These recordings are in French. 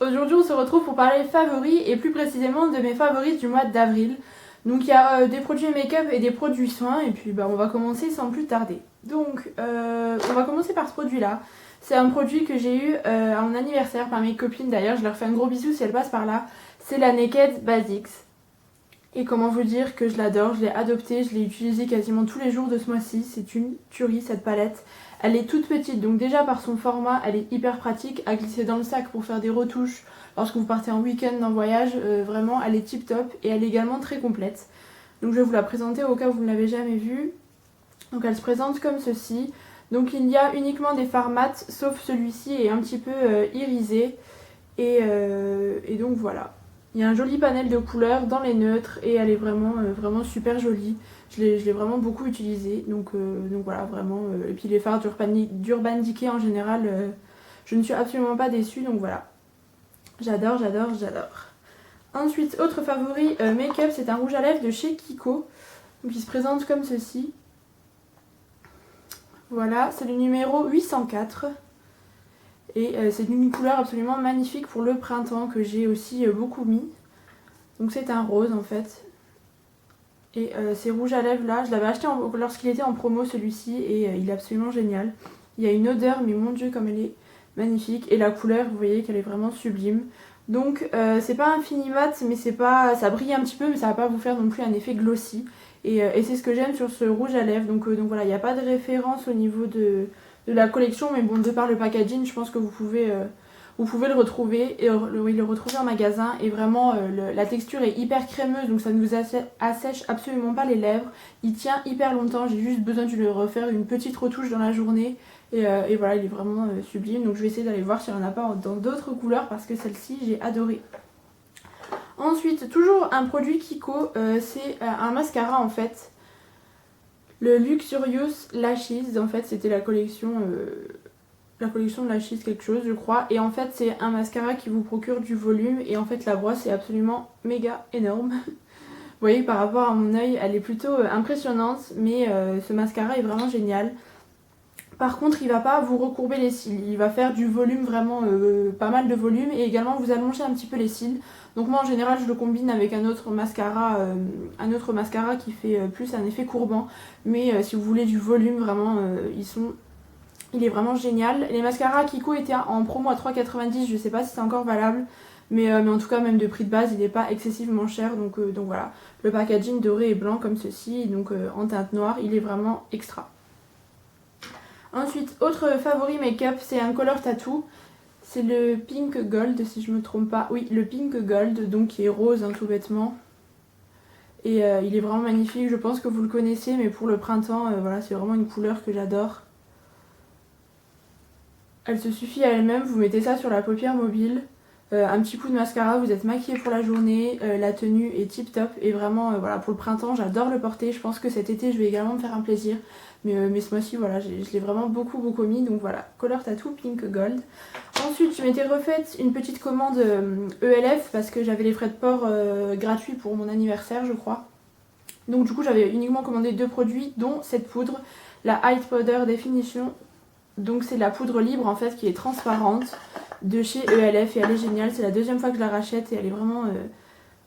Aujourd'hui on se retrouve pour parler favoris et plus précisément de mes favoris du mois d'avril. Donc il y a des produits make-up et des produits soins et puis on va commencer sans plus tarder. Donc on va commencer par ce produit là. C'est un produit que j'ai eu à mon anniversaire par mes copines d'ailleurs, je leur fais un gros bisou si elles passent par là. C'est la Naked Basics. Et comment vous dire que je l'adore, je l'ai adoptée, je l'ai utilisée quasiment tous les jours de ce mois-ci. C'est une tuerie cette palette. Elle est toute petite, donc déjà par son format, elle est hyper pratique à glisser dans le sac pour faire des retouches lorsque vous partez en week-end, en voyage. Vraiment, elle est tip top et elle est également très complète. Donc je vais vous la présenter au cas où vous ne l'avez jamais vue. Donc elle se présente comme ceci. Donc il y a uniquement des fards mat, sauf celui-ci est un petit peu irisé. Et donc voilà. Il y a un joli panel de couleurs dans les neutres et elle est vraiment super jolie. Je l'ai vraiment beaucoup utilisée. Donc voilà, vraiment. Et puis les fards d'Urban Decay en général, je ne suis absolument pas déçue. Donc voilà. J'adore. Ensuite, autre favori make-up, c'est un rouge à lèvres de chez Kiko. Donc il se présente comme ceci. Voilà, c'est le numéro 804. Et c'est une couleur absolument magnifique pour le printemps que j'ai aussi beaucoup mis. Donc c'est un rose en fait. Et ces rouges à lèvres là, je l'avais acheté lorsqu'il était en promo celui-ci et il est absolument génial. Il y a une odeur mais mon dieu comme elle est magnifique. Et la couleur vous voyez qu'elle est vraiment sublime. Donc c'est pas un fini mat mais c'est pas, ça brille un petit peu mais ça va pas vous faire non plus un effet glossy. Et c'est ce que j'aime sur ce rouge à lèvres. Donc voilà, il n'y a pas de référence au niveau de la collection, mais bon, de par le packaging, je pense que vous pouvez le retrouver et le retrouver en magasin. Et vraiment, la texture est hyper crémeuse, donc ça ne vous assèche absolument pas les lèvres. Il tient hyper longtemps, j'ai juste besoin de lui refaire une petite retouche dans la journée. Et voilà, il est vraiment sublime. Donc je vais essayer d'aller voir s'il n'y en a pas dans d'autres couleurs parce que celle-ci, j'ai adoré. Ensuite, toujours un produit Kiko, c'est un mascara en fait. Le Luxurious Lashes, en fait c'était la collection de Lashes quelque chose je crois. Et en fait c'est un mascara qui vous procure du volume et en fait la brosse est absolument méga énorme. Vous voyez par rapport à mon œil elle est plutôt impressionnante mais ce mascara est vraiment génial. Par contre il va pas vous recourber les cils, il va faire du volume vraiment pas mal de volume et également vous allonger un petit peu les cils. Donc moi en général je le combine avec un autre mascara qui fait plus un effet courbant. Mais si vous voulez du volume vraiment il est vraiment génial. Les mascaras Kiko étaient en promo à 3,90, je sais pas si c'est encore valable. Mais en tout cas même de prix de base il n'est pas excessivement cher donc voilà. Le packaging doré et blanc comme ceci donc en teinte noire il est vraiment extra. Ensuite, autre favori make-up, c'est un color tattoo. C'est le Pink Gold, si je me trompe pas. Oui, le Pink Gold, donc qui est rose, hein, tout bêtement. Et il est vraiment magnifique, je pense que vous le connaissez, mais pour le printemps, voilà, c'est vraiment une couleur que j'adore. Elle se suffit à elle-même, vous mettez ça sur la paupière mobile. Un petit coup de mascara, vous êtes maquillé pour la journée, la tenue est tip top et vraiment voilà pour le printemps j'adore le porter, je pense que cet été je vais également me faire un plaisir mais ce mois-ci voilà je l'ai vraiment beaucoup mis donc voilà, Color Tattoo Pink Gold. Ensuite je m'étais refaite une petite commande ELF parce que j'avais les frais de port gratuits pour mon anniversaire je crois. Donc du coup j'avais uniquement commandé 2 produits dont cette poudre, la High Powder Definition. Donc c'est la poudre libre en fait qui est transparente de chez ELF et elle est géniale, c'est la deuxième fois que je la rachète et elle est vraiment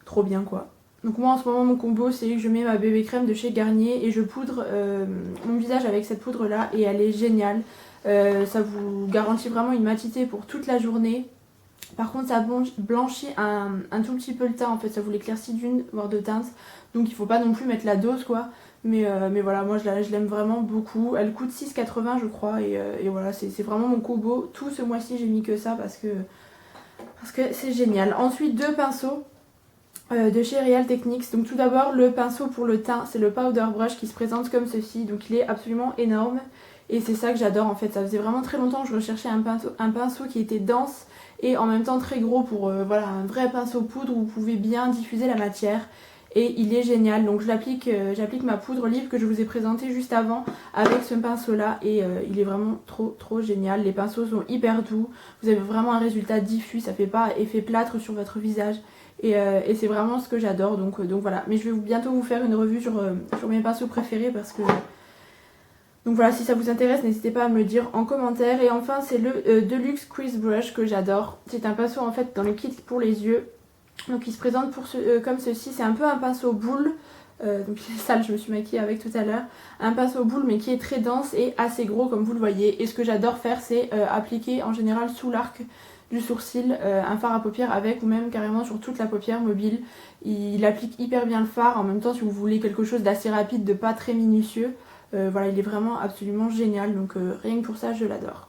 trop bien quoi. Donc moi en ce moment mon combo c'est que je mets ma bébé crème de chez Garnier et je poudre mon visage avec cette poudre là et elle est géniale. Ça vous garantit vraiment une matité pour toute la journée. Par contre ça blanchit un tout petit peu le teint en fait, ça vous l'éclaircit d'une voire deux teintes. Donc il faut pas non plus mettre la dose quoi. Mais voilà, moi je l'aime vraiment beaucoup. Elle coûte 6,80 je crois et voilà, c'est vraiment mon combo. Tout ce mois-ci j'ai mis que ça parce que c'est génial. Ensuite 2 pinceaux de chez Real Techniques. Donc tout d'abord le pinceau pour le teint, c'est le Powder Brush qui se présente comme ceci. Donc il est absolument énorme et c'est ça que j'adore en fait. Ça faisait vraiment très longtemps que je recherchais un pinceau qui était dense et en même temps très gros pour voilà, un vrai pinceau poudre où vous pouvez bien diffuser la matière. Et il est génial, donc j'applique ma poudre libre que je vous ai présentée juste avant avec ce pinceau là et il est vraiment trop génial. Les pinceaux sont hyper doux, vous avez vraiment un résultat diffus, ça fait pas effet plâtre sur votre visage et c'est vraiment ce que j'adore donc voilà. Mais je vais bientôt vous faire une revue sur mes pinceaux préférés parce Donc voilà, si ça vous intéresse, n'hésitez pas à me le dire en commentaire. Et enfin, c'est le Deluxe Crease Brush que j'adore. C'est un pinceau en fait dans le kit pour les yeux. Donc il se présente comme ceci. C'est un peu un pinceau boule. Donc c'est sale, je me suis maquillée avec tout à l'heure. Un pinceau boule mais qui est très dense et assez gros comme vous le voyez. Et ce que j'adore faire, c'est appliquer en général sous l'arc du sourcil un fard à paupières avec, ou même carrément sur toute la paupière mobile. Il applique hyper bien le fard. En même temps, si vous voulez quelque chose d'assez rapide, de pas très minutieux, voilà, il est vraiment absolument génial. Donc rien que pour ça, je l'adore.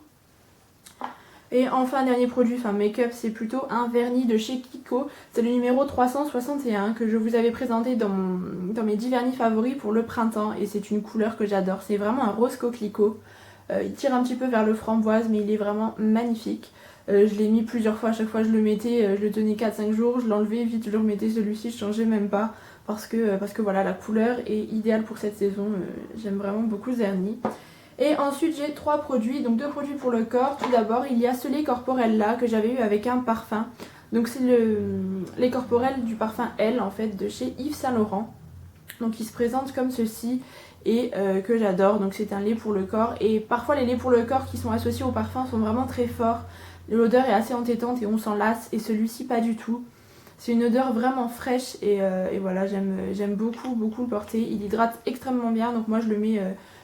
Et enfin, dernier produit, enfin make-up, c'est plutôt un vernis de chez Kiko. C'est le numéro 361 que je vous avais présenté dans mes 10 vernis favoris pour le printemps. Et c'est une couleur que j'adore. C'est vraiment un rose coquelicot. Il tire un petit peu vers le framboise, mais il est vraiment magnifique. Je l'ai mis plusieurs fois, à chaque fois je le mettais, je le tenais 4-5 jours, je l'enlevais vite, je le remettais, celui-ci je changeais même pas. Parce que voilà, la couleur est idéale pour cette saison. J'aime vraiment beaucoup ce vernis. Et ensuite j'ai 3 produits, donc 2 produits pour le corps. Tout d'abord il y a ce lait corporel là que j'avais eu avec un parfum. Donc c'est le lait corporel du parfum Elle en fait de chez Yves Saint Laurent. Donc il se présente comme ceci et que j'adore. Donc c'est un lait pour le corps. Et parfois les laits pour le corps qui sont associés au parfum sont vraiment très forts. L'odeur est assez entêtante et on s'en lasse, et celui-ci pas du tout. C'est une odeur vraiment fraîche et voilà, j'aime beaucoup le porter. Il hydrate extrêmement bien, donc moi je le mets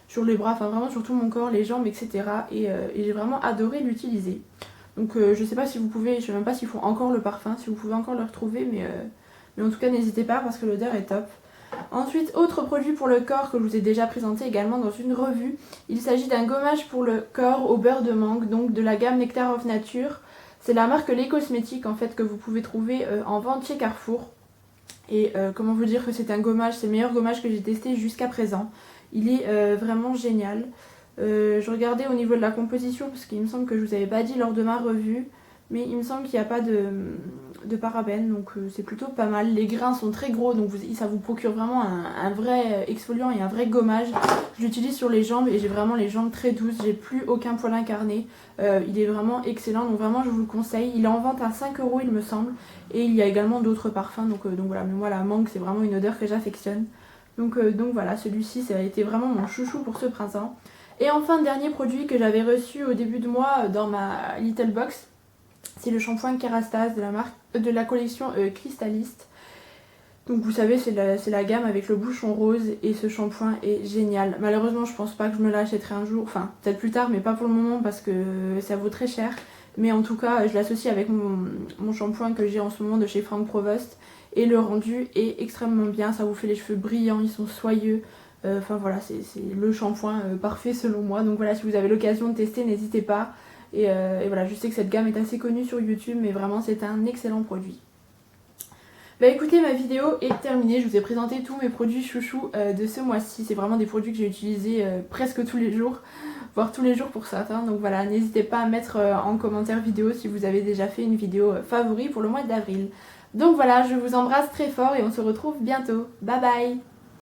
sur les bras, enfin vraiment sur tout mon corps, les jambes, etc. Et j'ai vraiment adoré l'utiliser. Donc je sais pas si vous pouvez, je sais même pas s'ils font encore le parfum, si vous pouvez encore le retrouver, mais en tout cas n'hésitez pas parce que l'odeur est top. Ensuite, autre produit pour le corps que je vous ai déjà présenté également dans une revue. Il s'agit d'un gommage pour le corps au beurre de mangue, donc de la gamme Nectar of Nature. C'est la marque Les Cosmétiques en fait que vous pouvez trouver en vente chez Carrefour. Et comment vous dire que c'est un gommage, c'est le meilleur gommage que j'ai testé jusqu'à présent. Il est vraiment génial. Je regardais au niveau de la composition parce qu'il me semble que je vous avais pas dit lors de ma revue. Mais il me semble qu'il n'y a pas de parabènes, donc c'est plutôt pas mal. Les grains sont très gros, donc ça vous procure vraiment un vrai exfoliant et un vrai gommage. Je l'utilise sur les jambes et j'ai vraiment les jambes très douces, j'ai plus aucun poil incarné. Il est vraiment excellent, donc vraiment je vous le conseille. Il est en vente à 5 € il me semble, et il y a également d'autres parfums, donc voilà. Mais moi la mangue c'est vraiment une odeur que j'affectionne. Donc voilà, celui-ci ça a été vraiment mon chouchou pour ce printemps. Et enfin, dernier produit que j'avais reçu au début de mois dans ma Little Box. C'est le shampoing Kerastase de la collection Crystalist. Donc vous savez, c'est la gamme avec le bouchon rose et ce shampoing est génial. Malheureusement, je pense pas que je me l'achèterai un jour, enfin peut-être plus tard, mais pas pour le moment parce que ça vaut très cher. Mais en tout cas, je l'associe avec mon shampoing que j'ai en ce moment de chez Franck Provost et le rendu est extrêmement bien. Ça vous fait les cheveux brillants, ils sont soyeux. Enfin voilà, c'est le shampoing parfait selon moi. Donc voilà, si vous avez l'occasion de tester, n'hésitez pas. Et voilà, je sais que cette gamme est assez connue sur YouTube, mais vraiment c'est un excellent produit. Bah écoutez, ma vidéo est terminée, je vous ai présenté tous mes produits chouchous de ce mois-ci. C'est vraiment des produits que j'ai utilisés presque tous les jours, voire tous les jours pour certains. Donc voilà, n'hésitez pas à mettre en commentaire vidéo si vous avez déjà fait une vidéo favori pour le mois d'avril. Donc voilà, je vous embrasse très fort et on se retrouve bientôt. Bye bye!